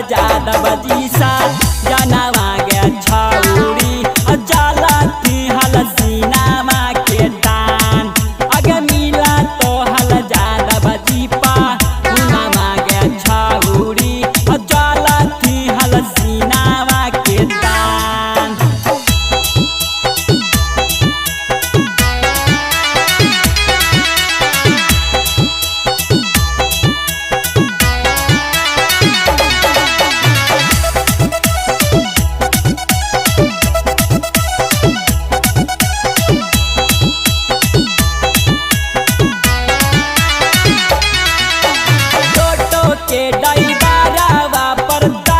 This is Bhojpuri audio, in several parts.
जादव जी सा जनवा गे छौरी जाला थी हल सीनामा के दान अगे मिला तो हल जादव जी पा गुनामा गे छौरी जाला थी हल सीनामा के दान। के डैबारावा परता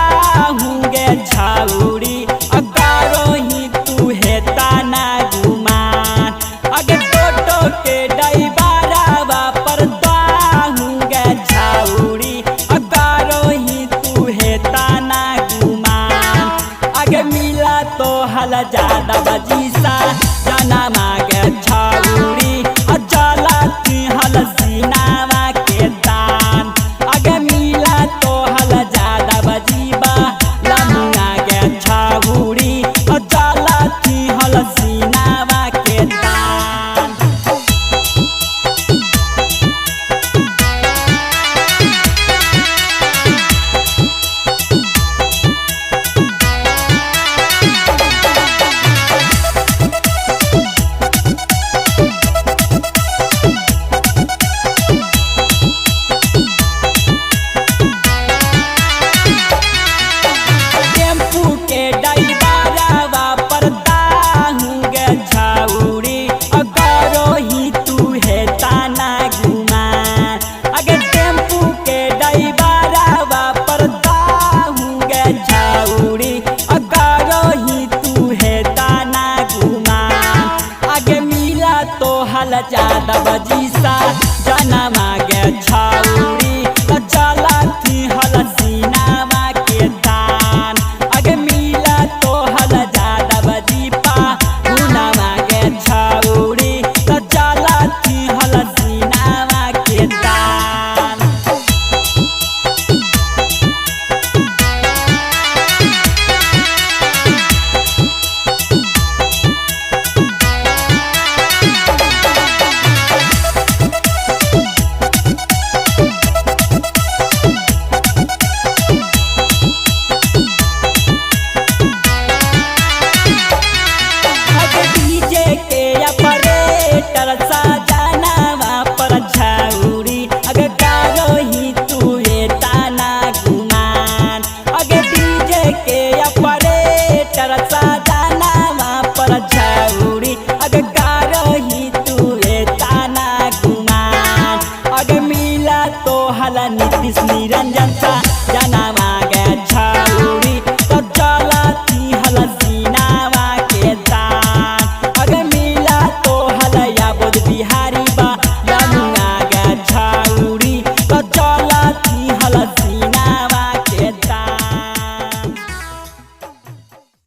हुंगे छौरी अकारो ही तू हेता ना गुमान अगे टोटो के डैबारावा परता हुंगे छौरी अकारो ही तू हेता ना गुमान अगे मिला तो हल जा